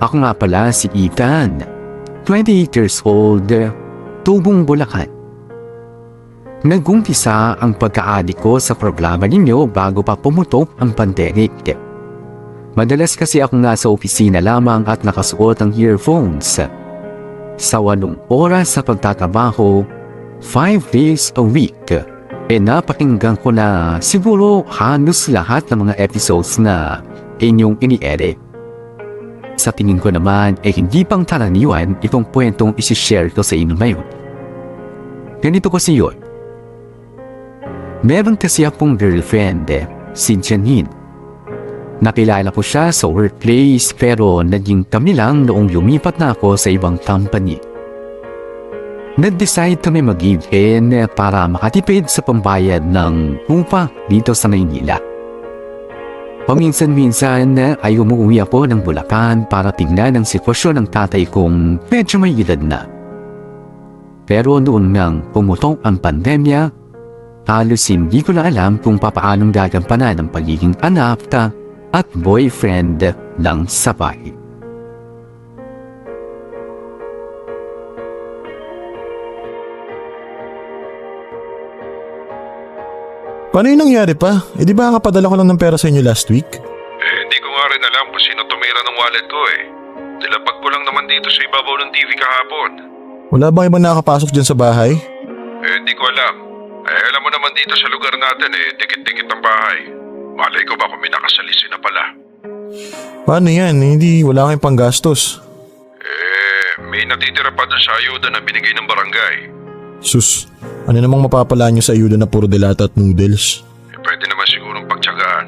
Ako nga pala si Ethan, 28 years old, tubong Bulacan. Nag-umpisa ang pagka-adik ko sa programa ninyo bago pa pumutok ang pandemic. Madalas kasi akong nasa opisina lamang at nakasuot ng earphones. Sa 8 oras sa pagtatrabaho, 5 days a week, napakinggan ko na siguro halos lahat ng mga episodes na inyong ini-edit. Sa tingin ko naman hindi pang karaniwan itong kwentong isi-share ko sa inyo ngayon. Ganito kasi yun. Meron kasi akong girlfriend, si Janine. Nakilala ko siya sa workplace pero naging kami lang noong lumipat na ako sa ibang company. Nag-decide kami mag-give-in para makatipid sa pambayad ng upa dito sa Maynila. Paminsan-minsan ay umuwi ako ng Bulacan para tingnan ang sitwasyon ng tatay kong medyo may edad na. Pero noon nang pumutok ang pandemya, halos hindi ko na alam kung papaanong gagampanan ang pagiging anak at boyfriend ng sabay. Paano yung nangyari pa? Di ba kapadala ko lang ng pera sa inyo last week? Hindi ko nga rin alam kung sino tumira ng wallet ko Nilapag ko lang naman dito sa ibabaw ng TV kahapon. Wala bang ibang nakakapasok dyan sa bahay? Hindi ko alam. Alam mo naman dito sa lugar natin dikit-dikit ang bahay. Malay ko ba kung may nakasalisi na pala? Paano yan? Hindi, wala kayong panggastos. May natitira pa dun sa ayuda na binigay ng barangay. Sus, ano namang mapapala nyo sa ayuda na puro delata at noodles? Pwede naman sigurong pagtsagaan.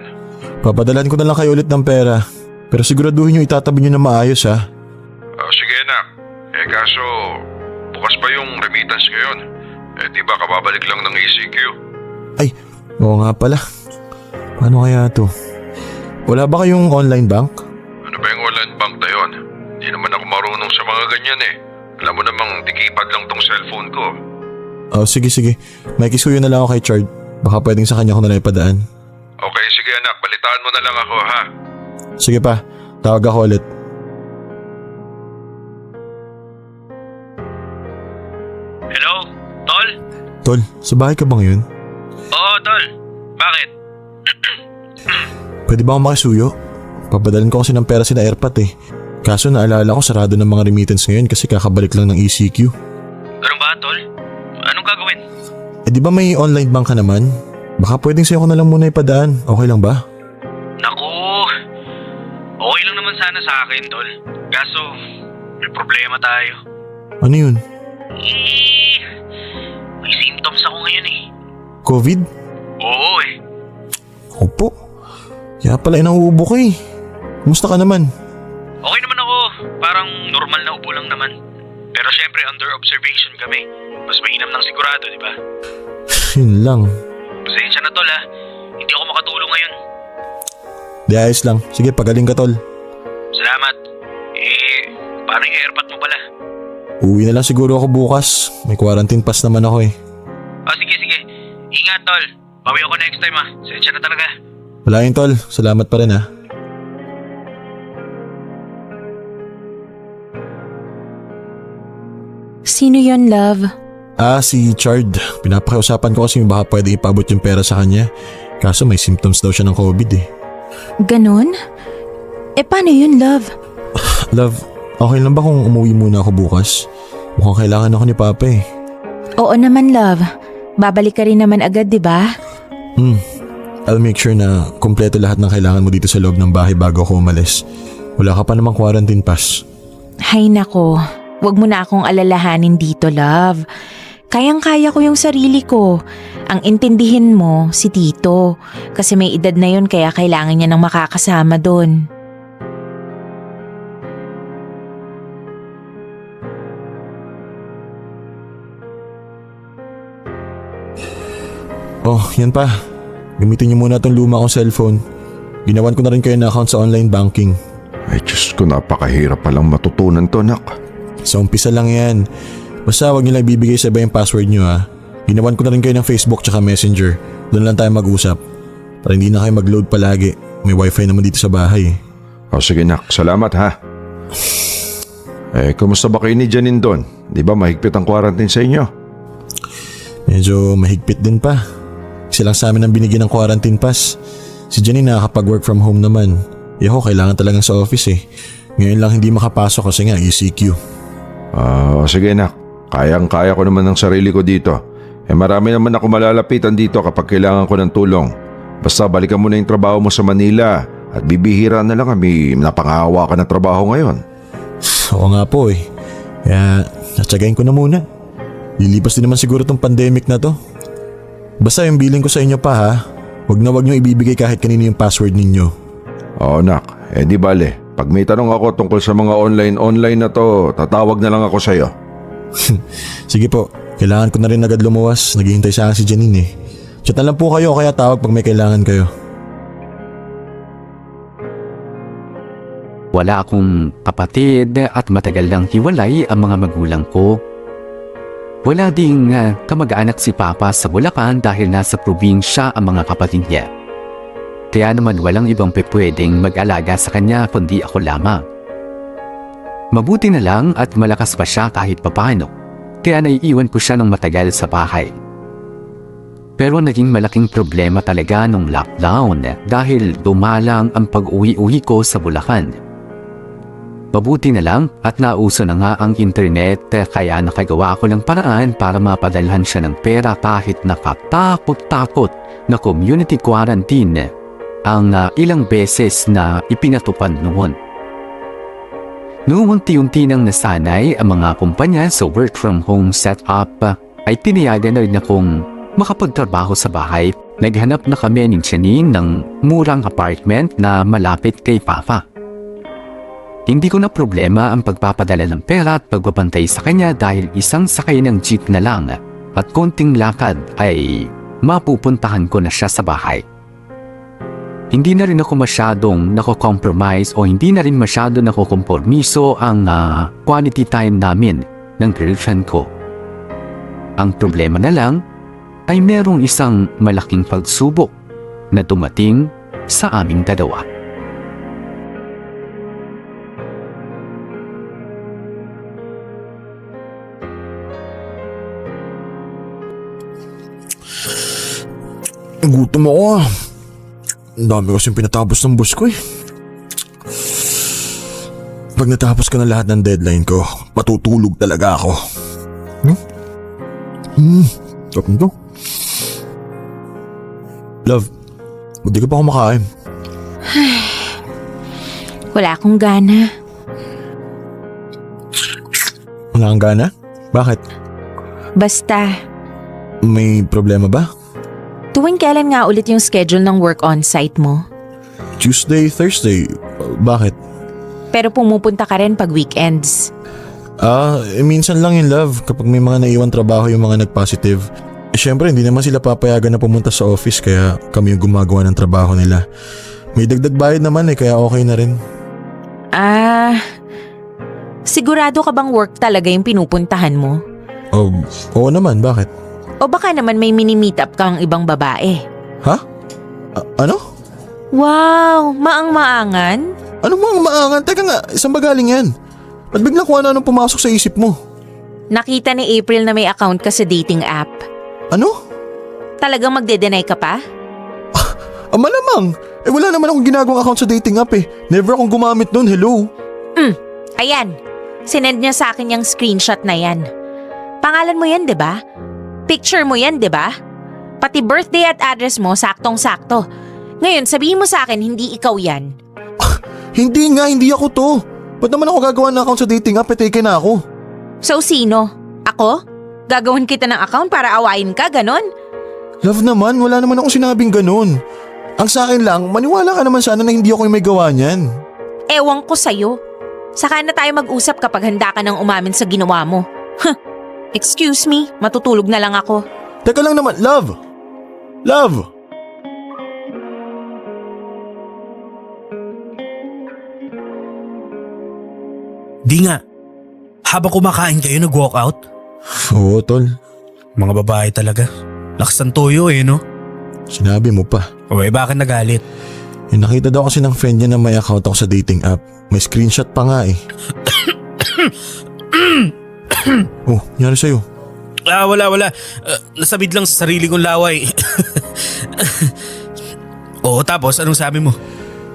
Papadalan ko na lang kayo ulit ng pera. Pero siguraduhin nyo itatabi nyo na maayos ha. Sige anak. Kaso bukas pa yung remittance ngayon. Di ba kababalik lang ng ECQ? Ay, oo nga pala. Paano kaya to? Wala ba kayong online bank? Ano ba yung online bank na yun? Di naman ako marunong sa mga ganyan Alam mo namang dikipad lang tong cellphone ko. Sige. May kisuyo na lang ako kay Chard. Baka pwedeng sa kanya ko na lang ipadaan. Okay, sige anak. Balitaan mo na lang ako, ha? Sige pa, tawag ako ulit. Hello? Tol? Tol, sa bahay ka ba ngayon? Oo, Tol. Bakit? Pwede ba akong makisuyo? Papadalan ko kasi ng pera sina Airpat Kaso naalala ko sarado ng mga remittance ngayon kasi kakabalik lang ng ECQ. Ganun ba, Tol? Anong gagawin? Di ba may online bank ka naman? Baka pwedeng sa'yo ko na lang muna ipadaan. Okay lang ba? Naku, okay lang naman sana sa akin, Tol. Kaso, may problema tayo. Ano yun? May symptoms ako ngayon COVID? Oo Opo. Kaya pala inuubo ko Kumusta ka naman? Okay naman ako. Parang normal na ubo lang naman. Pero syempre under observation kami. Mas mainam ng sigurado, di ba? Yun lang. Pasensya na, Tol, ha. Hindi ako makatulong ngayon. Di ayos lang. Sige, pagaling ka tol. Salamat. Paano yung airpot mo pala? Uwi na lang siguro ako bukas. May quarantine pass naman ako Sige. Ingat, Tol. Bawi ako next time, ha. Pasensya na talaga. Wala yun tol. Salamat pa rin ha. Sino yon, love? Si Chard. Pinapakiusapan ko kasi baka pwede ipabot yung pera sa kanya. Kaso may symptoms daw siya ng COVID Ganon? Paano yun, love? Love, okay lang ba kung umuwi muna ako bukas? Mukhang kailangan ako ni Papa Oo naman, love. Babalik ka rin naman agad, di ba? I'll make sure na kumpleto lahat ng kailangan mo dito sa loob ng bahay bago ako umalis. Wala ka pa namang quarantine pass. Hay nako, wag mo na akong alalahanin dito, love. Kayang-kaya ko yung sarili ko. Ang intindihin mo, si Tito. Kasi may edad na yun kaya kailangan niya ng makakasama doon. Oh, yan pa. Gamitin niyo muna itong luma kong cellphone. Ginawan ko na rin kayo na account sa online banking. Ay, Diyos ko, napakahirap palang matutunan to, nak. Sa umpisa lang yan. Basta wag niyo lang ibibigay sa iba yung password niyo ha. Ginawan ko na rin kayo ng Facebook tsaka Messenger. Doon lang tayo mag-usap. Para hindi na kayo mag-load palagi. May wifi naman dito sa bahay. O sige, nak. Salamat, ha. Kumusta ba kayo ni Janine doon? Di ba mahigpit ang quarantine sa inyo? Medyo mahigpit din pa. Isa lang sa amin ang binigyan ng quarantine pass. Si Janine nakakapag-work from home naman. Ako kailangan talagang sa office eh. Ngayon lang hindi makapasok kasi nga ECQ. Sige anak. Kayang-kaya ko naman ng sarili ko dito. Marami naman ako malalapitan dito kapag kailangan ko ng tulong. Basta balikan mo na yung trabaho mo sa Manila at bibihira na lang kami napangahawa ka ng trabaho ngayon. Oo nga po eh. Kaya natsagayin ko na muna. Lilipas din naman siguro tong pandemic na to. Basta yung billing ko sa inyo pa ha. Huwag nyo ibibigay kahit kanino yung password ninyo. Oo nak, di bale. Pag may tanong ako tungkol sa mga online na to, tatawag na lang ako sa'yo. Sige po, kailangan ko na rin agad lumuwas. Naghihintay sa akin si Janine eh. Chat na lang po kayo kaya tawag pag may kailangan kayo. Wala akong kapatid at matagal nang hiwalay ang mga magulang ko. Wala ding kamag-anak si Papa sa Bulacan dahil nasa probinsya ang mga kapatid niya. Kaya naman walang ibang pwedeng mag-alaga sa kanya kundi ako lamang. Mabuti na lang at malakas pa siya kahit papano, kaya naiiwan ko siya ng matagal sa bahay. Pero naging malaking problema talaga nung lockdown dahil dumalang ang pag-uwi-uwi ko sa Bulacan. Mabuti na lang at nauso na nga ang internet kaya nakagawa ko ng paraan para mapadalhan siya ng pera kahit nakatakot-takot na community quarantine ang ilang beses na ipinatupad noon. Noong unti-unti nang nasanay ang mga kumpanya sa work from home setup ay tiniyagan na rin akong makapagtrabaho sa bahay. Naghanap na kami ni Janine ng murang apartment na malapit kay Papa. Hindi ko na problema ang pagpapadala ng pera at pagbabantay sa kanya dahil isang sakay ng jeep na lang at konting lakad ay mapupuntahan ko na siya sa bahay. Hindi na rin ako masyadong nako-compromise o hindi na rin masyado nako-kompormiso ang quality time namin ng girlfriend ko. Ang problema na lang ay merong isang malaking pagsubok na dumating sa aming dalawa. Gutom ako ah. Ang dami kasing pinatapos ng boss ko eh. Pag natapos ko na lahat ng deadline ko, matutulog talaga ako. Sarap nito. Love, hindi ka pa kumakain. Wala akong gana. Wala kang gana? Bakit? Basta, May problema ba? tuwing kailan nga ulit yung schedule ng work on-site mo? Tuesday, Thursday. Bakit? Pero pumupunta ka rin pag weekends. Minsan lang yun love kapag may mga naiwan trabaho yung mga nag-positive. Siyempre hindi naman sila papayagan na pumunta sa office kaya kami yung gumagawa ng trabaho nila. May dagdag bayad naman kaya okay na rin. Sigurado ka bang work talaga yung pinupuntahan mo? Oo naman, bakit? O baka naman may mini-meet up kang ibang babae? Ha? Ano? Wow, maang-maangan? Ano mga maangan? Teka nga, isang bagaling yan. Ba't bigla kung ano pumasok sa isip mo? Nakita ni April na may account ka sa dating app. Ano? Talagang magde-deny ka pa? Malamang. Wala naman akong ginagawang account sa dating app eh. Never akong gumamit nun, hello. Ayan, sinend niya sa akin yung screenshot na yan. Pangalan mo yan, 'di ba? Picture mo yan, 'di ba? Pati birthday at address mo saktong-sakto. Ngayon, sabihin mo sa akin hindi ikaw yan. Hindi ako to. Ba't naman ako gagawa ng account sa dating app? Take na ako. So sino? Ako? Gagawin kita ng account para awayin ka, ganon? Love naman, wala naman akong sinabing ganun. Ang sa akin lang, maniwala ka naman sana na hindi ako yung may gawa niyan. Ewan ko sa'yo. Saka na tayo mag-usap kapag handa ka nang umamin sa ginawa mo. Excuse me, matutulog na lang ako. Teka lang naman, love! Love! Di nga. Habang kumakain kayo nag-walk out? Oo, tol. Mga babae talaga. Lakas ng toyo no? Sinabi mo pa. Bakit nagalit? Nakita daw kasi ng friend niya na may account ako sa dating app. May screenshot pa nga eh. Oh, nangyari sa'yo? Wala. Nasabid lang sa sarili kong laway. Oo, tapos anong sabi mo?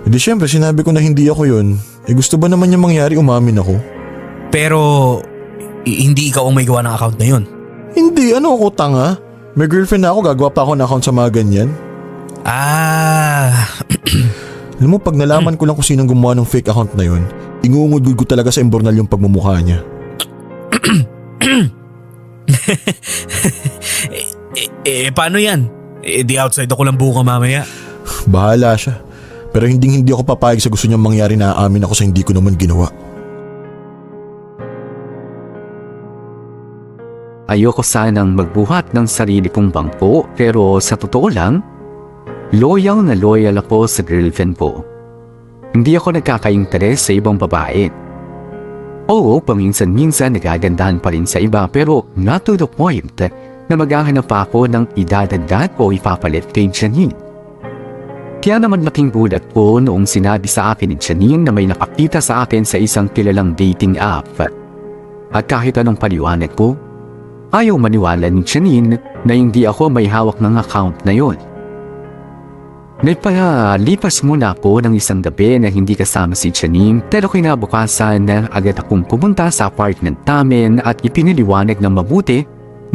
Hindi syempre sinabi ko na hindi ako yun. Gusto ba naman yung mangyari umamin ako? Pero hindi ikaw ang may gawa ng account na yun. Hindi, ano ako tanga? May girlfriend na ako, gagawa pa ako ng account sa mga ganyan. Alam mo, pag nalaman ko lang kung sinong gumawa ng fake account na yun, ingungudgud ko talaga sa imbornal yung pagmumukha niya. Paano yan? Di outside ako lang buka mamaya. Bahala siya. Pero hindi ako papayag sa gusto niyang mangyari na aamin ako sa hindi ko naman ginawa. Ayoko sanang magbuhat ng sarili kong bangko pero sa totoo lang, loyal na loyal ako sa girlfriend ko. Hindi ako nagkaka-interes sa ibang babae. Oo, paminsan-minsan nagagandahan pa rin sa iba pero not to the point na maghahanap pa ako ng idadagdag o ipapalit kay Janine. Kaya naman laking gulat ko noong sinabi sa akin ni Janine na may nakakita sa akin sa isang kilalang dating app. At kahit anong paliwanag ko, ayaw maniwala ni Janine na hindi ako may hawak ng account na yon. Nagpalipas muna ako ng isang gabi na hindi kasama si Janine pero kinabukasan na agad akong pumunta sa apartment namin at ipiniliwanag ng mabuti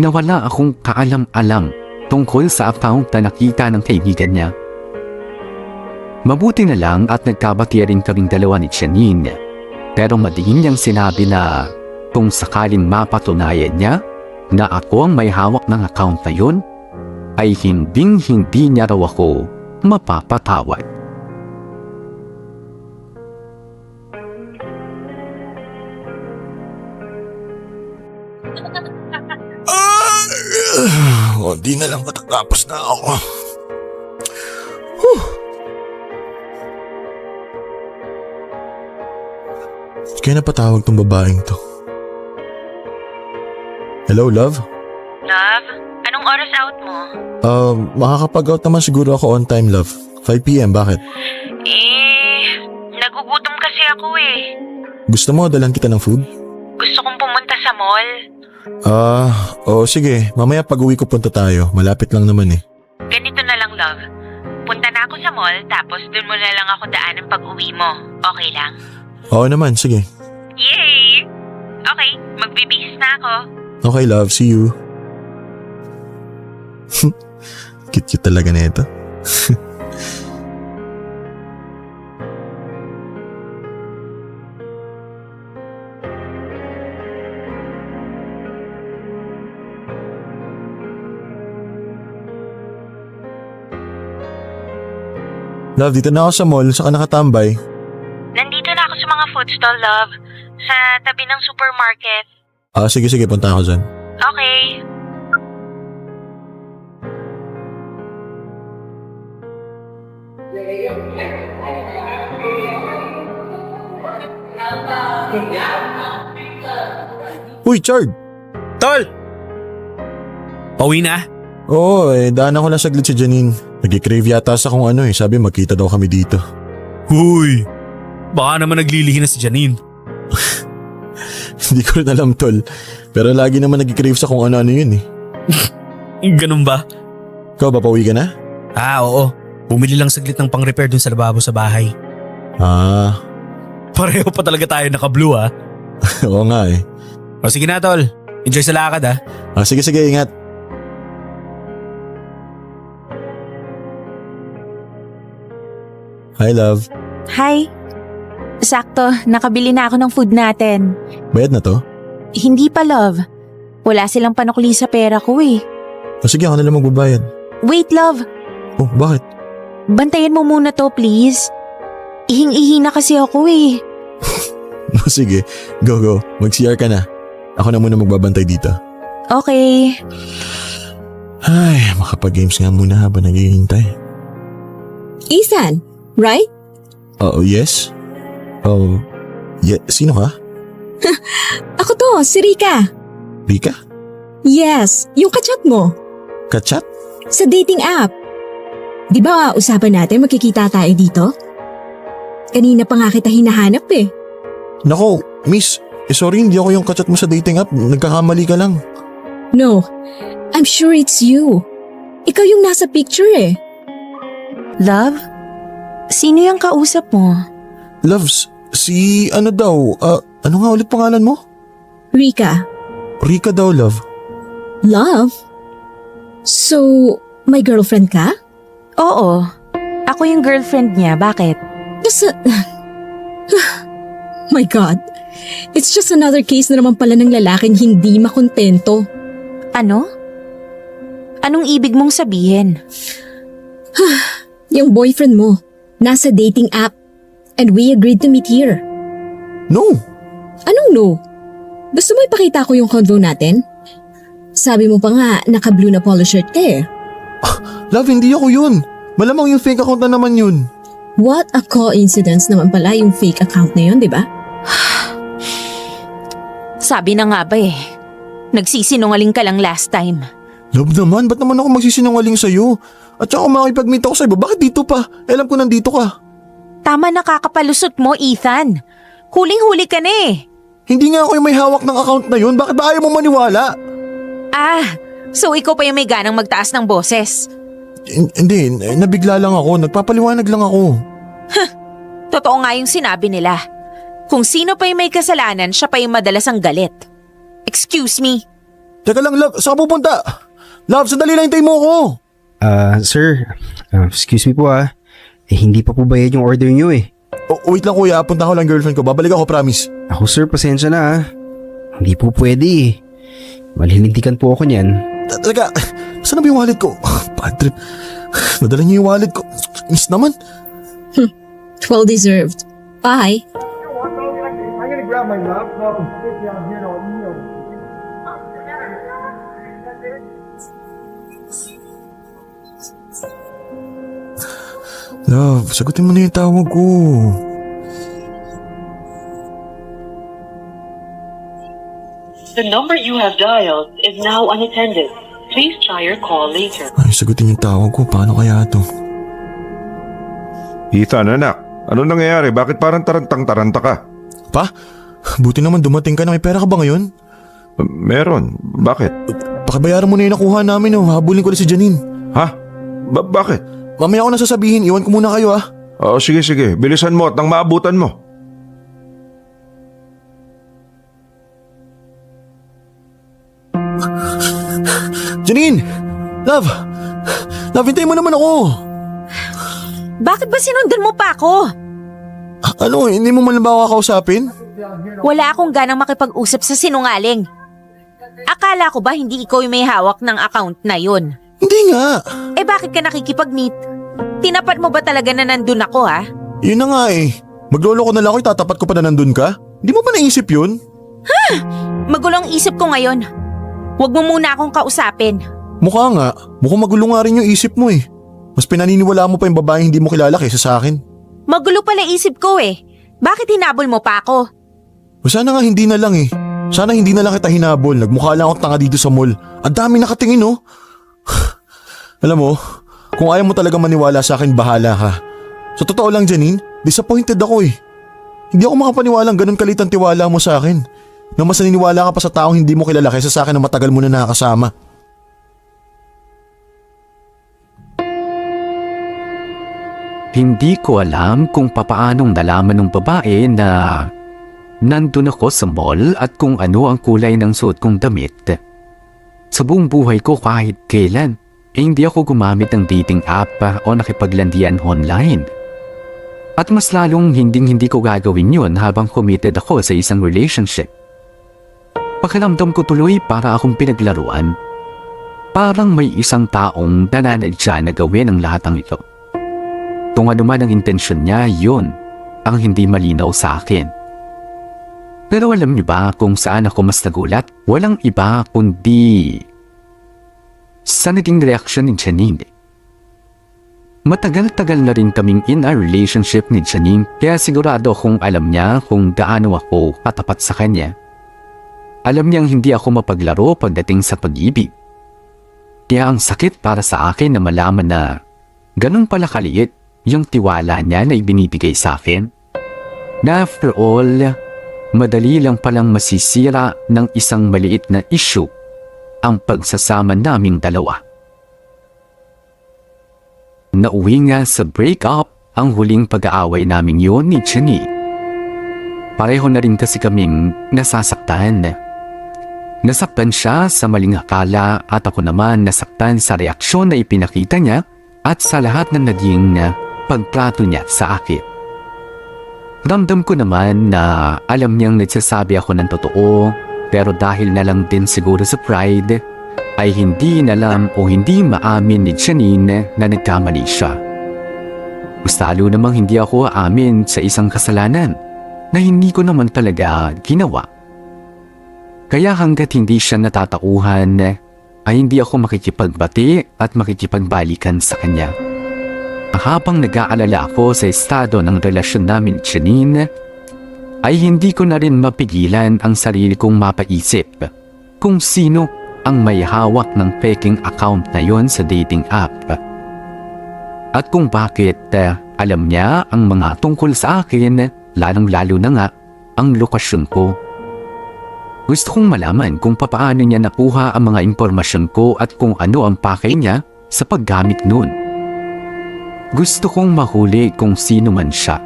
na wala akong kaalam-alam tungkol sa account na nakita ng kaibigan niya. Mabuti na lang at nagkabati rin kaming dalawa ni Janine pero madiin niyang sinabi na kung sakaling mapatunayan niya na ako ang may hawak ng account na yun, ay hindi niya raw ako mapapatawad. Di na lang matatapos na ako. Kaya napatawag tong babaeng to. Hello, love? Love, anong oras out mo? Makakapag-out naman siguro ako on time, love. 5 PM, bakit? Nagugutom kasi ako eh. Gusto mo dalan kita ng food? Gusto kong pumunta sa mall. Sige. Mamaya pag-uwi ko punta tayo. Malapit lang naman eh. Ganito na lang, love. Punta na ako sa mall, tapos dun mo na lang ako daan ng pag-uwi mo. Okay lang? Oo naman, sige. Yay! Okay, magbibihis na ako. Okay, love. See you. Cute talaga na ito. Love, dito na ako sa mall. Saan ka nakatambay? Nandito na ako sa mga food stall, love. Sa tabi ng supermarket. Sige. Punta ako dyan. Okay. Uy, Chard! Tol! Pauwi na? Oo, daan ako lang saglit si Janine. Nag-crave yata sa kung ano sabi magkita daw kami dito. Huy! Baka naman naglilihi na si Janine. Hindi ko rin alam, tol. Pero lagi naman nag-crave sa kung ano-ano yun eh. Ganun ba? Ikaw ba, pauwi ka na? Oo. Bumili lang saglit ng pang-repair dun sa lababo sa bahay. Pareho pa talaga tayo naka-blue Oo nga eh. O sige na, tol. Enjoy sa lakad Sige, ingat. Hi, love. Hi. Sakto, nakabili na ako ng food natin. Bayad na to? Hindi pa, love. Wala silang panukli sa pera ko eh. Sige, ako na lang magbabayad. Wait, love. Oh, bakit? Bantayan mo muna to, please. Ihing-ihi na kasi ako eh. Sige, go. Mag-CR ka na. Ako na muna magbabantay dito. Okay. Ay, makapag-games nga muna habang naghihintay. Ethan, right? Yes? Sino ka? Ako to, si Rika. Rika? Yes, yung kachat mo. Kachat? Sa dating app. Di ba usapan natin magkikita tayo dito? Kanina pa nga kita hinahanap eh. Nako, miss, sorry, hindi ako yung kachat mo sa dating app. Nagkakamali ka lang. No, I'm sure it's you. Ikaw yung nasa picture eh. Love? Sino yung kausap mo? Loves, si ano daw? Ano nga ulit pangalan mo? Rika. Rika daw, love. Love? So, my girlfriend ka? Oo. Ako yung girlfriend niya. Bakit? My God. It's just another case na naman pala ng lalaking hindi makontento. Ano? Anong ibig mong sabihin? Yung boyfriend mo, nasa dating app. And we agreed to meet here. No! Anong no? Gusto mo ipakita ko yung convo natin? Sabi mo pa nga, naka-blue na polo shirt ka eh. Love, hindi ako yun. Malamang yung fake account na naman yun. What a coincidence naman pala yung fake account na yun, di ba? Sabi na nga ba eh. Nagsisinungaling ka lang last time. Love naman, ba't naman ako magsisinungaling sa'yo? At saka kung makikipag-meet ako sa'yo, bakit dito pa? Alam ko nandito ka. Tama na kakapalusot mo, Ethan. Huling-huli ka na eh. Hindi nga ako yung may hawak ng account na yun. Bakit ba ayaw mo maniwala? So ikaw pa yung may ganang magtaas ng boses. Hindi, nabigla lang ako. Nagpapaliwanag lang ako. Totoo nga yung sinabi nila. Kung sino pa yung may kasalanan, siya pa yung madalas ang galit. Excuse me. Teka lang, love. Saan ka pupunta? Love, sandali lang, hintay mo ako. Sir, excuse me po hindi pa po bayad yung order nyo eh. Wait lang kuya, punta ko lang girlfriend ko. Babalik ako, promise. Ako sir, pasensya na Hindi po pwede eh. Malhilintikan po ako niyan. Teka, saan na ba yung wallet ko? Bad trip. Nadala niyo yung wallet ko. Miss naman. Well deserved. Bye. Love, sagutin mo na yung tawag ko. The number you have dialed is now unattended. Please try your call later. Ay, sagutin yung tawag ko. Paano kaya to? Ethan, anak, ano nangyayari? Bakit parang tarantang-taranta ka? Pa? Buti naman dumating ka na. May pera ka ba ngayon? Meron. Bakit? Pakibayaran mo na yung nakuha namin. Habulin ko na si Janine. Ha? Bakit? Mamaya ako na sasabihin. Iwan ko muna kayo Oo, sige. Bilisan mo at nang maabutan mo. Janine! Love! Love, hintayin mo naman ako. Bakit ba sinundan mo pa ako? Ano, hindi mo man ba ako kakausapin? Wala akong ganang makipag-usap sa sinungaling. Akala ko ba hindi ikaw yung may hawak ng account na yun? Hindi nga. Bakit ka nakikipag-meet? Tinapat mo ba talaga na nandun ako Yun na nga eh. Maglolo ko na lang ako, itatapat ko pa na nandun ka? Hindi mo ba naisip yun? Magulong isip ko ngayon. Huwag mo muna akong kausapin. Mukha nga. Mukhang magulo nga rin yung isip mo eh. Mas pinaniniwala mo pa yung babaeng hindi mo kilala kaysa sa akin. Magulo pala isip ko Bakit hinabol mo pa ako? Sana nga hindi na lang eh. Sana hindi na lang kita hinabol. Nagmukha lang akong tanga dito sa mall. Ang dami nakatingin Alam mo, kung ayaw mo talaga maniwala sa akin, bahala ka. Sa totoo lang, Janine, disappointed ako eh. Hindi ako makapaniwalang ganun kalit ang tiwala mo sa akin. Na mas naniniwala ka pa sa taong hindi mo kilala kaysa sa akin na matagal mo na nakakasama. Hindi ko alam kung papaanong nalaman ng babae na nandun ako sa mall at kung ano ang kulay ng suot kong damit. Sa buong buhay ko kahit kailan, hindi ako gumamit ng dating app o nakipaglandian online. At mas lalong hindi ko gagawin yun habang committed ako sa isang relationship. Pakiramdam ko tuloy para akong pinaglaruan. Parang may isang taong nananadya na gawin ang lahat ng ito. Kung ano man ang intensyon niya, yun ang hindi malinaw sa akin. Pero alam niyo ba kung saan ako mas nagulat? Walang iba kundi sa naging reaksyon ni Janine. Matagal-tagal na rin kaming in a relationship ni Janine, kaya sigurado kung alam niya kung gaano ako katapat sa kanya. Alam niyang hindi ako mapaglaro pagdating sa pag-ibig. Kaya ang sakit para sa akin na malaman na ganun pala kaliit yung tiwala niya na ibinibigay sa akin. Na after all, madali lang palang masisira ng isang maliit na issue ang pagsasama naming dalawa. Nauwi nga sa breakup ang huling pag-aaway namin yun ni Janine. Pareho na rin kasi kaming nasasaktan. Nasaktan siya sa maling akala at ako naman nasaktan sa reaksyon na ipinakita niya at sa lahat ng naging pagtrato niya sa akin. Ramdam ko naman na alam niyang nagsasabi ako ng totoo, pero dahil na lang din siguro sa pride, ay hindi inalam o hindi maamin ni Janine na nagkamali siya. Mas lalo namang hindi ako aamin sa isang kasalanan na hindi ko naman talaga ginawa. Kaya hanggat hindi siya natatauhan, ay hindi ako makikipagbati at makikipagbalikan sa kanya. Habang nag-aalala ako sa estado ng relasyon namin ni Janine, ay hindi ko na rin mapigilan ang sarili kong mapaisip kung sino ang may hawak ng peking account na yon sa dating app. At kung bakit alam niya ang mga tungkol sa akin, lalong-lalo na nga ang lokasyon ko. Gusto kong malaman kung papaano niya nakuha ang mga impormasyon ko at kung ano ang pakay niya sa paggamit nun. Gusto kong mahuli kung sino man siya.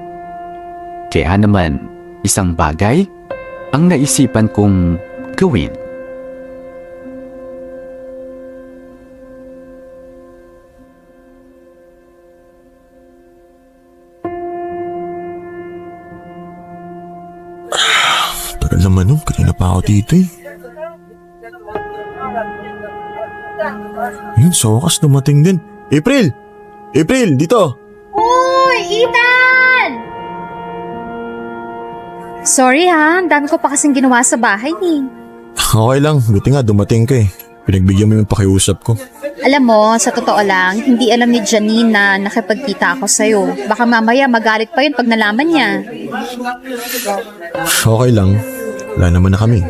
Kaya naman, isang bagay ang naisipan kong gawin. Tagal naman nung, kanina pa ako dito eh. Yun, sa wakas dumating din. April! April, dito! Uy, Ethan! Sorry ha, ang dami ko pa kasing ginawa sa bahay eh. Okay lang, buti nga dumating ka eh. Pinagbigyan mo yung pakiusap ko. Alam mo, sa totoo lang, hindi alam ni Janine na nakipagkita ako sa'yo. Baka mamaya magalit pa yun pag nalaman niya. Okay lang, wala naman na kami.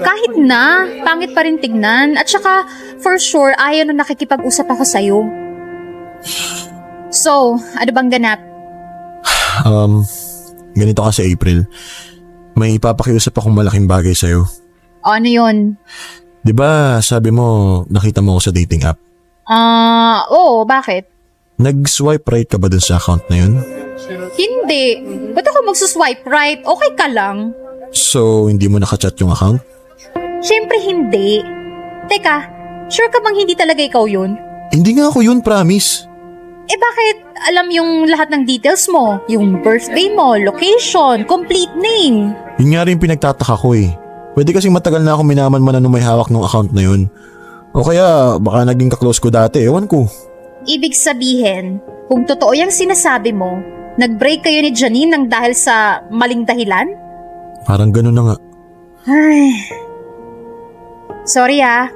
Kahit na, pangit pa rin tignan. At saka, for sure, ayaw na nakikipag-usap ako sa'yo. So, ano bang ganap? Ganito kasi April. May ipapakiusap akong malaking bagay sa'yo. Ano yun? Di ba sabi mo nakita mo ako sa dating app? Oo, bakit? Nag-swipe right ka ba dun sa account na yun? Hindi. Ba't ako magsuswipe right? Okay ka lang? So, hindi mo nakachat yung account? Siyempre hindi. Teka, sure ka bang hindi talaga ikaw yun? Hindi nga ako yun, promise. Eh bakit alam yung lahat ng details mo? Yung birthday mo, location, complete name. Yun nga rin pinagtataka ko eh. Pwede kasing matagal na ako minaman-manan nung may hawak ng account na yun. O kaya baka naging kaklose ko dati, ewan ko. Ibig sabihin, kung totoo yung sinasabi mo, nag-break kayo ni Janine nang dahil sa maling dahilan? Parang ganun na nga. Ay. Sorry ah.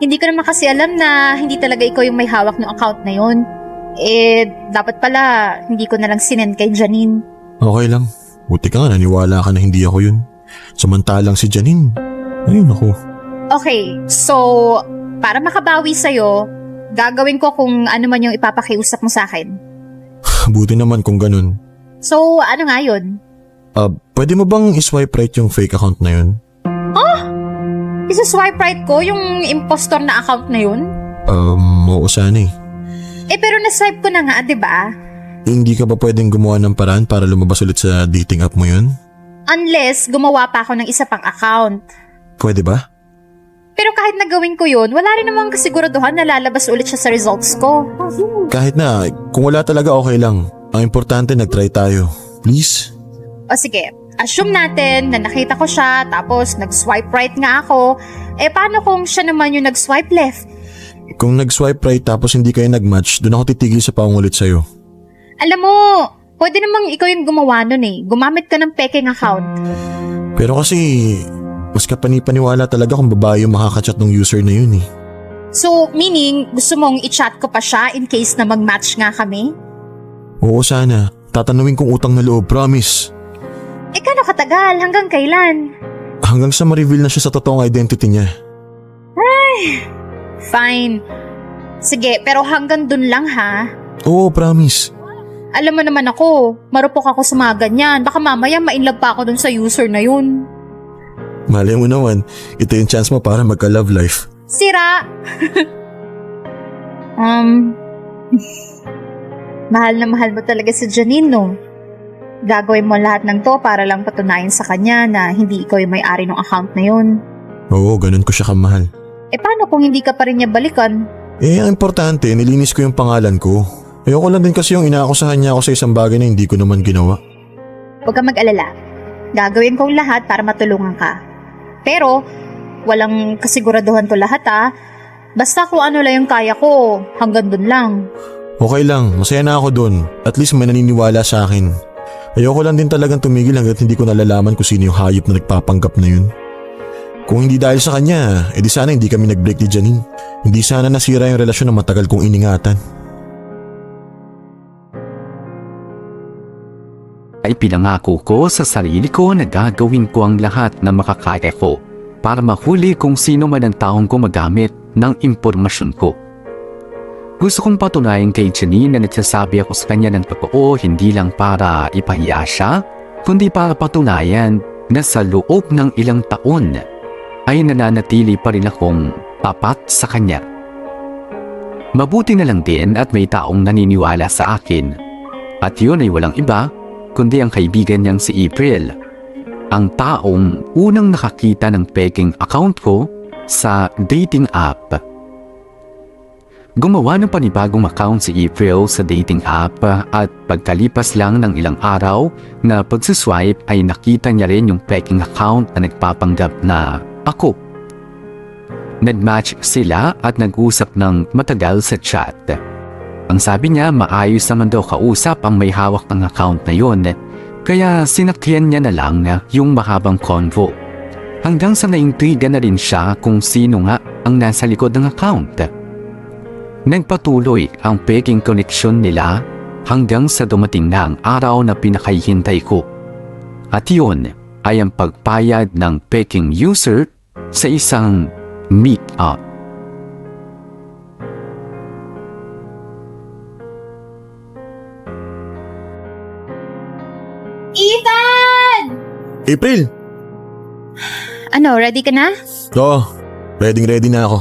Hindi ko naman kasi alam na hindi talaga ikaw yung may hawak ng account na yun. Eh, dapat pala hindi ko na lang sinend kay Janine. Okay lang. Buti ka nga naniwala ka na hindi ako yun. Samantalang si Janine, ayun ako. Okay, so para makabawi sa'yo, gagawin ko kung ano man yung ipapakiusap mo sa akin. Buti naman kung ganun. So, ano nga yun? Pwede mo bang iswipe right yung fake account na yun? Isa-swipe right ko yung impostor na account na yun? Oo sana eh. Eh pero na-swipe ko na nga, di ba? Hindi ka ba pwedeng gumawa ng paraan para lumabas ulit sa dating app mo yun? Unless gumawa pa ako ng isa pang account. Pwede ba? Pero kahit nagawin ko yun, wala rin namang kasiguraduhan na lalabas ulit siya sa results ko. Kahit na, kung wala talaga okay lang. Ang importante nag-try tayo. Please? O sige, assume natin na nakita ko siya tapos nag-swipe right nga ako. Eh paano kung siya naman yung nag-swipe left? Kung nag-swipe right tapos hindi kayo nag-match, doon ako titigil sa pangulit sa'yo. Alam mo, pwede namang ikaw yung gumawa nun eh. Gumamit ka ng peking account. Pero kasi, mas kapani-paniwala talaga kung babae yung makakachat ng user na yun eh. So, meaning, gusto mong i-chat ko pa siya in case na mag-match nga kami? Oo sana. Tatanungin kong utang na loob, promise. Eh, kano katagal? Hanggang kailan? Hanggang sa ma-reveal na siya sa totoong identity niya. Fine. Sige, pero hanggang dun lang ha. Oo, promise. Alam mo naman ako, marupok ako sa mga ganyan. Baka mamaya ma-inlove pa ako dun sa user na yun. Malay mo naman, ito yung chance mo para magka-love life. Sira! Mahal na mahal mo talaga si Janine, no? Gagawin mo lahat ng to para lang patunayan sa kanya na hindi ikaw yung may-ari ng account na yun. Oo, ganun ko siya kamahal. Paano kung hindi ka pa rin niya balikan? Ang importante, nilinis ko yung pangalan ko. Ayoko lang din kasi yung inaakusahan niya ako sa isang bagay na hindi ko naman ginawa. Huwag kang mag-alala. Gagawin kong lahat para matulungan ka. Pero, walang kasiguraduhan to lahat Basta kung ano lang yung kaya ko, hanggang dun lang. Okay lang, masaya na ako dun. At least may naniniwala sa akin. Ayoko lang din talagang tumigil hanggat hindi ko nalalaman kung sino yung hayop na nagpapanggap na yun. Kung hindi dahil sa kanya, edi sana hindi kami nag-break ni Janine. Hindi sana nasira yung relasyon na matagal kong iningatan. Ay pinangako ko sa sarili ko na gagawin ko ang lahat na makakaya ko para mahuli kung sino man ang taong gumagamit ng impormasyon ko. Gusto kong patunayan kay Janine na nagsasabi ako sa kanya ng totoo hindi lang para ipahiya siya, kundi para patunayan na sa loob ng ilang taon ay nananatili pa rin akong tapat sa kanya. Mabuti na lang din at may taong naniniwala sa akin. At yun ay walang iba kundi ang kaibigan niyang si April, ang taong unang nakakita ng peking account ko sa dating app. Gumawa ng panibagong account si April sa dating app at pagkalipas lang ng ilang araw na pagsuswipe ay nakita niya rin yung peking account na nagpapanggap na ako. Nag-match sila at nag-usap ng matagal sa chat. Ang sabi niya maayos naman daw kausap ang may hawak ng account na yon, kaya sinakyan niya na lang yung mahabang convo. Hanggang sa naintriga na rin siya kung sino nga ang nasa likod ng account. Nagpatuloy ang peking connection nila hanggang sa dumating na ang araw na pinakahihintay ko. At yun ay ang pagpayad ng peking user sa isang meet-up. Ethan! April! Ano, ready ka na? Oo, ready na ako.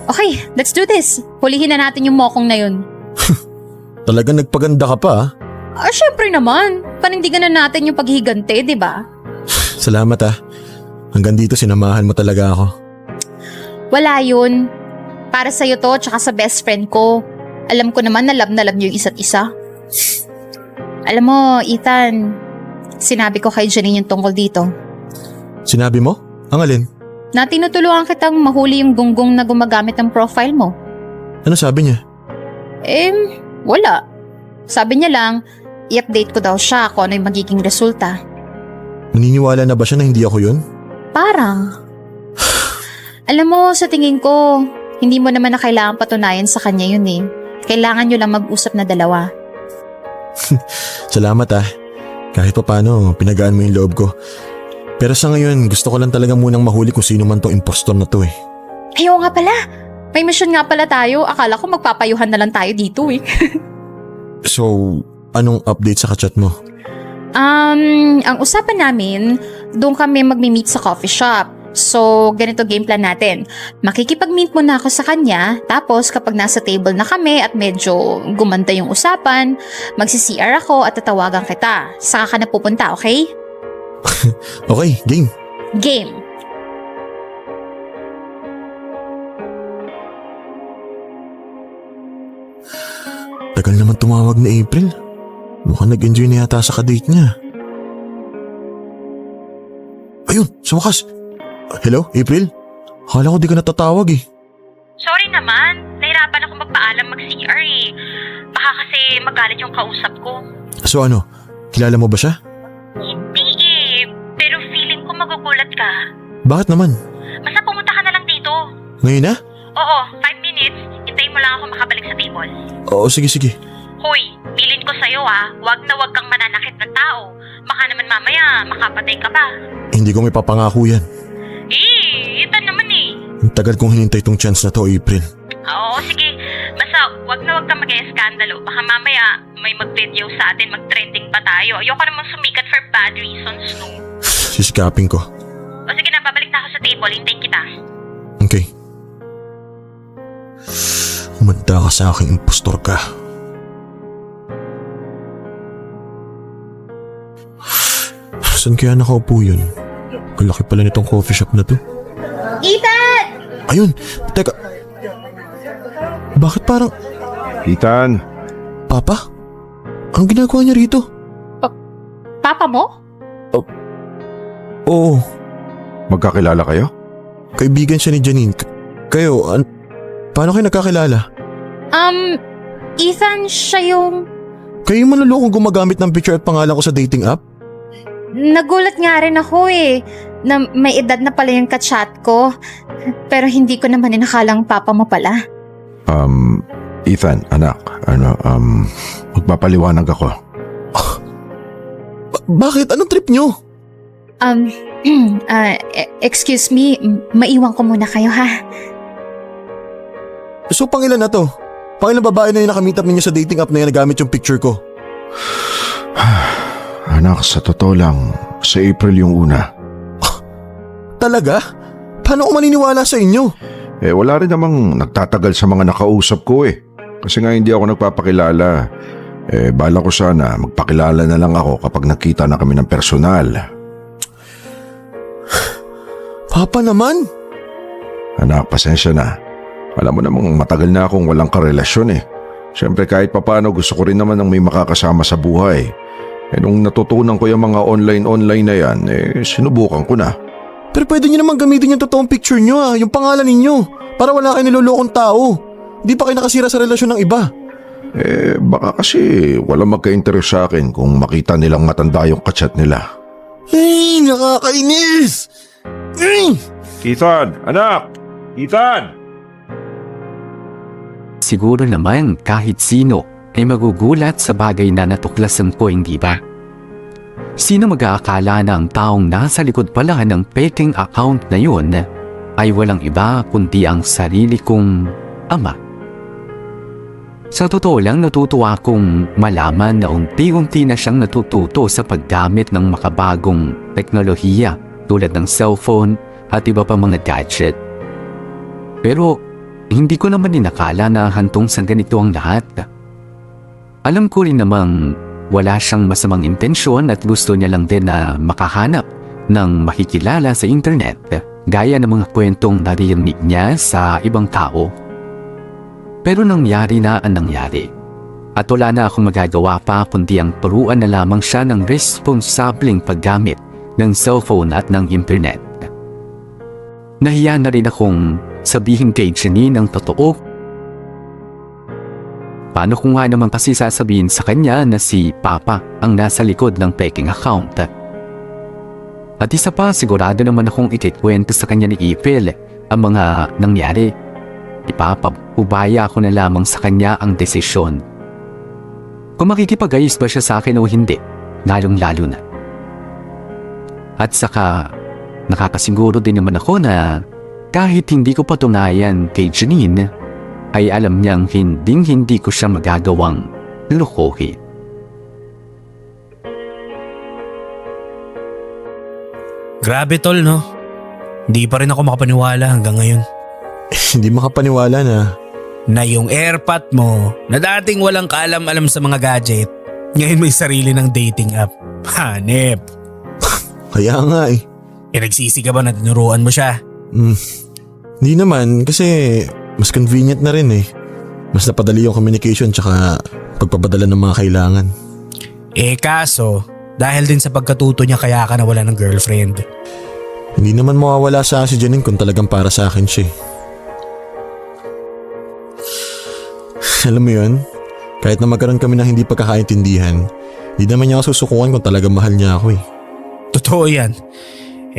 Okay, let's do this. Hulihin na natin yung mokong na yun. Talagang nagpaganda ka pa Syempre naman. Panindigan na natin yung paghihigante, di ba? Salamat Hanggang dito sinamahan mo talaga ako. Wala yun. Para sa'yo to, tsaka sa best friend ko. Alam ko naman na love niyo yung isa't isa. Alam mo, Ethan, sinabi ko kay Janine yung tungkol dito. Sinabi mo? Ang alin? Na tinutulungan kitang mahuli yung gunggong na gumagamit ng profile mo. Ano sabi niya? Wala. Sabi niya lang, i-update ko daw siya kung ano yung magiging resulta. Naniniwala na ba siya na hindi ako yun? Parang. Alam mo, sa tingin ko, hindi mo naman na kailangan patunayan sa kanya yun Kailangan nyo lang mag-usap na dalawa. Salamat Kahit pa paano, pinagaan mo yung loob ko. Pero sa ngayon, gusto ko lang talaga munang mahuli kung sino man tong impostor na to Ayaw nga pala. May mission nga pala tayo. Akala ko magpapayuhan na lang tayo dito So, anong update sa kachat mo? Ang usapan namin, doon kami magmi-meet sa coffee shop. So, ganito game plan natin. Makikipag-meet muna ako sa kanya, tapos kapag nasa table na kami at medyo gumanda yung usapan, magsi-CR ako at tatawagan kita. Saka ka na pupunta, okay? Okay, game. Game. Tagal naman tumawag na April. Mukhang nag-enjoy na yata sa kadate niya. Ayun, sa wakas. Hello, April? Akala ko di ka natatawag Sorry naman, nahirapan ako magpaalam mag-CR Baka kasi magalit yung kausap ko. So ano, kilala mo ba siya? Hindi pero feeling ko magugulat ka. Bakit naman? Basta pumunta ka na lang dito. Ngayon na? Oo, 5 minutes. Hintayin mo lang ako makabalik sa table. Oo, sige. Hoy, bilin ko sa'yo wag na wag kang mananakit ng tao. Baka naman mamaya makapatay ka pa. Hindi ko may papangako yan. Ito naman Ang tagal kong hinintay tong chance na to, April. Oo, sige. Basta wag na mag-eskandalo. Baka mamaya may mag-video sa atin, mag-trending pa tayo. Ayoko naman sumikat for bad reasons, no? Sisikapin ko. O sige na, babalik na ako sa table. Hintayin kita. Okay. Umanda ka sa aking impostor ka. Saan kaya nakaupo yun? Kalaki pala nitong coffee shop na to. Ethan! Ayun! Teka. Bakit parang... Ethan, Papa? Anong ginagawa niya rito? Papa mo? Oo. magkakilala kayo? Kaibigan siya ni Janine. Kayo, paano kayo nagkakilala? Ethan, siya yung... Kayo yung manlolokong gumagamit ng picture at pangalan ko sa dating app? Nagulat nga rin ako na may edad na pala yung kachat ko. Pero hindi ko naman inakalang papa mo pala. Ethan, anak, magpapaliwanag ako. Bakit? Anong trip nyo? Excuse me, maiwan ko muna kayo ha. So pangilan na to? Pangilan babae na yung nakamit up ninyo sa dating app na yan nagamit yung picture ko? Anak, sa totoo lang, sa April yung una. Talaga? Paano ko maniniwala sa inyo? Wala rin namang nagtatagal sa mga nakausap ko Kasi nga hindi ako nagpapakilala. Bala ko sana magpakilala na lang ako kapag nakita na kami ng personal. Papa naman? Anak, pasensya na. Alam mo namang matagal na akong walang karelasyon Siyempre kahit papano gusto ko rin naman ng may makakasama sa buhay. Nung natutunan ko yung mga online na yan, sinubukan ko na. Pero pwede nyo naman gamitin yung totoong picture nyo yung pangalan ninyo. Para wala kayo nilolokong tao. Hindi pa kayo nakasira sa relasyon ng iba. Baka kasi walang magka-interest sa akin kung makita nilang matanda yung kachat nila. Ay, nakakainis! Ethan, anak! Ethan! Siguro naman kahit sino ay magugulat sa bagay na natuklasan ko, hindi ba? Sino mag-aakala na ang taong nasa likod pala ng peking account na yun ay walang iba kundi ang sarili kong ama? Sa totoo lang, natutuwa kong malaman na unti-unti na siyang natututo sa paggamit ng makabagong teknolohiya tulad ng cellphone at iba pa mga gadget. Pero hindi ko naman inakala na hantong sa ganito ang lahat. Alam ko rin namang wala siyang masamang intensyon at gusto niya lang din na makahanap ng makikilala sa internet gaya ng mga kwentong naririnig niya sa ibang tao. Pero nangyari na ang nangyari. At wala na akong magagawa pa kundi ang turuan na lamang siya ng responsableng paggamit ng cellphone at ng internet. Nahiya na rin akong sabihin kay Janine ang totoo. Paano ko nga naman kasi sasabihin sa kanya na si Papa ang nasa likod ng peking account? At isa pa, sigurado naman akong ikikwento sa kanya ni April ang mga nangyari. Ipapabaya ko na lamang sa kanya ang desisyon. Kung makikipag-ayos ba siya sa akin o hindi, lalong-lalo na. At saka, nakakasiguro din naman ako na kahit hindi ko patunayan kay Janine, ay alam niyang hindi ko siya magagawang lukohin. Grabe tol, no? Hindi pa rin ako makapaniwala hanggang ngayon. Hindi makapaniwala na yung AirPod mo na dating walang kaalam-alam sa mga gadget, ngayon may sarili ng dating app. Hanep. Kaya nga nagsisi ka ba na tinuruan mo siya? Hindi naman kasi mas convenient na rin Mas napadali yung communication tsaka pagpapadala ng mga kailangan. Kaso, dahil din sa pagkatuto niya kaya ka nawala ng girlfriend. Hindi naman mawawala sa si Janine kung talagang para sa akin siya. Alam mo yun, kahit na magkaroon kami ng hindi pagkakaintindihan, hindi naman niya ako susukuan kung talagang mahal niya ako Totoo yan.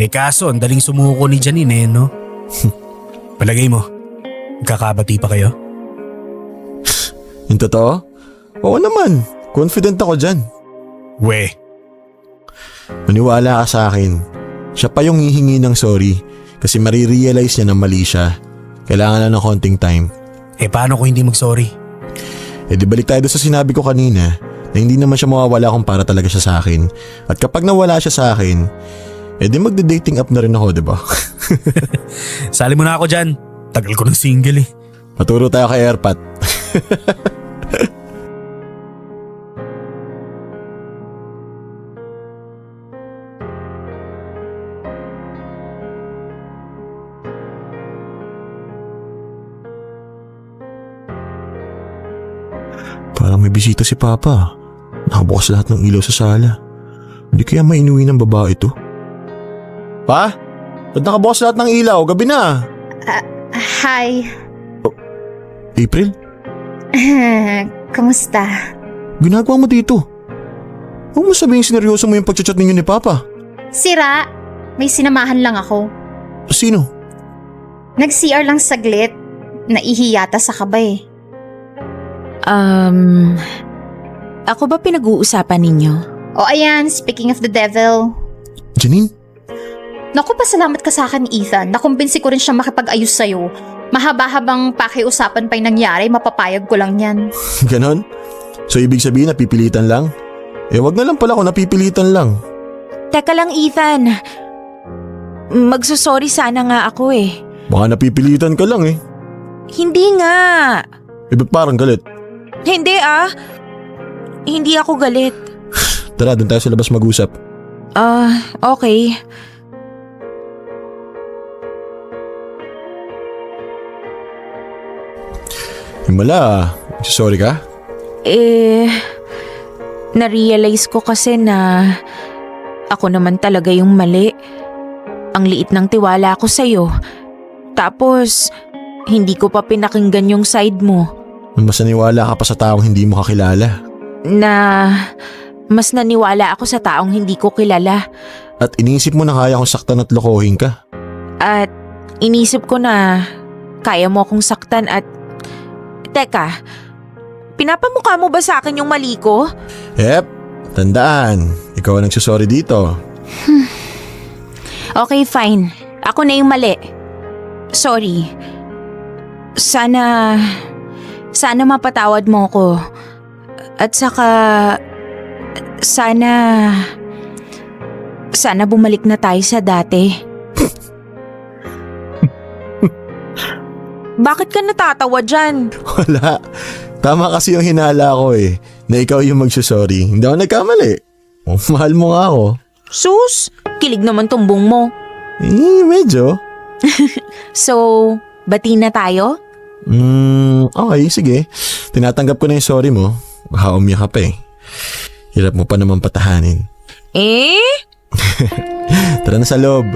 Kaso, ang daling sumuko ni Janine no? Palagay mo, magkakabati pa kayo? Yung totoo? Oo naman, confident ako dyan. We. Maniwala ka sa akin. Siya pa yung hihingi ng sorry kasi marirealize niya na mali siya. Kailangan na ng konting time. Paano kung hindi mag-sorry? Di balik tayo doon sa sinabi ko kanina na hindi naman siya mawawala kung para talaga siya sa akin. At kapag nawala siya sa akin, di magde-dating app na rin ako, di ba? Sali mo na ako dyan. Tagal ko ng single eh. Maturo tayo kay Airpat. Parang may bisita si Papa. Nakabukas lahat ng ilaw sa sala. Hindi kaya mainuwi ng babae to? Pa? Ba't nakabukas lahat ng ilaw? Gabi na. Hi. April? Kamusta? Ginagawa mo dito? Huwag mo sabihin sineryoso mo yung pagchat ninyo ni Papa. Sira. May sinamahan lang ako. Sino? Nag-CR lang saglit. Naihiyata sa kabay. Ako ba pinag-uusapan ninyo? O ayan, speaking of the devil. Janine? Naku, pasalamat ka sa akin, Ethan. Nakumbinsi ko rin siya makipag-ayos sa'yo. Mahaba-habang pakiusapan pa yung nangyari, mapapayag ko lang yan. Ganon? So ibig sabihin napipilitan lang? Wag na lang pala kung napipilitan lang. Teka lang, Ethan. Magsusorry sana nga ako eh. Baka napipilitan ka lang eh. Hindi nga. Ba't parang galit? Hindi ah. Hindi ako galit. Tara, doon tayo sa labas mag-usap. Okay. Himala, sorry ka? Na-realize ko kasi na ako naman talaga yung mali. Ang liit ng tiwala ko sa'yo. Tapos, hindi ko pa pinakinggan yung side mo. Mas naniwala ka pa sa taong hindi mo kakilala. Mas naniwala ako sa taong hindi ko kilala. At iniisip mo na kaya kong saktan at lokohin ka. At inisip ko na kaya mo akong saktan at… Teka, pinapamukha mo ba sa akin yung mali ko? Yep, tandaan. Ikaw ang nagsusorry dito. Okay, fine. Ako na yung mali. Sorry. Sana mapatawad mo ko. At saka… Sana bumalik na tayo sa dati. Bakit ka natatawa dyan? Wala. Tama kasi yung hinala ko eh. Na ikaw yung magsusorry. Hindi ako nagkamali. Mahal mo nga ako. Sus, kilig naman tumbong mo. Medyo. So, bati na tayo? Okay, sige. Tinatanggap ko na yung sorry mo. Baka umiyak ka pa eh. Hirap mo pa naman patahanin. Tara na sa loob.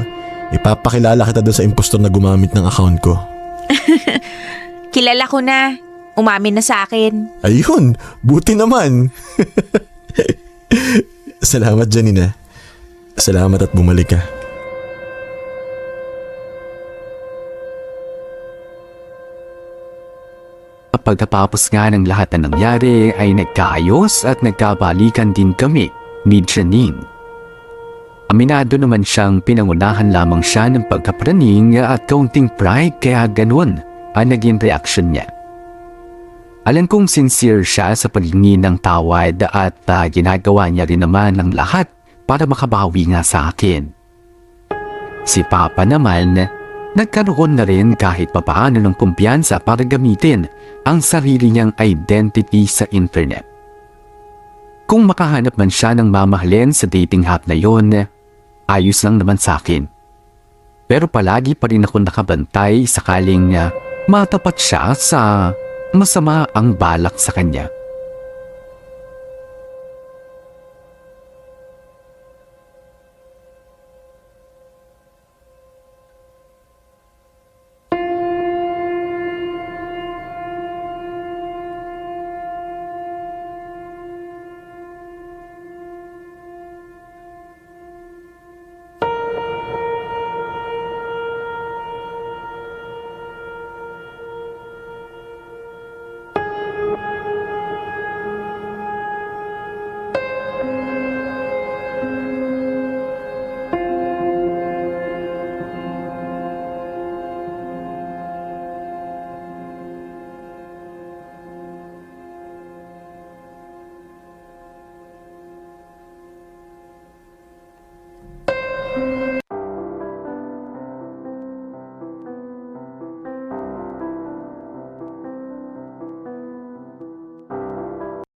Ipapakilala kita doon sa impostor na gumamit ng account ko. Kilala ko na. Umamin na sa akin. Ayun, buti naman. Salamat, Janina. Salamat at bumalik ka. Pagkatapos nga ng lahat na nangyari ay nagkaayos at nagkabalikan din kami ni Janine. Aminado naman siyang pinangunahan lamang siya ng pagkapraning at kaunting pride kaya ganun ang naging reaksyon niya. Alam kong sincere siya sa paghingi ng tawad at ginagawa niya rin naman ang lahat para makabawi nga sa akin. Si Papa naman, nagkaroon na rin kahit papaano ng kumpiyansa para gamitin ang sarili niyang identity sa internet. Kung makahanap man siya ng mamahalin sa dating app na yon, ayos lang naman sa akin. Pero palagi pa rin ako nakabantay sakaling matapat siya sa masama ang balak sa kanya.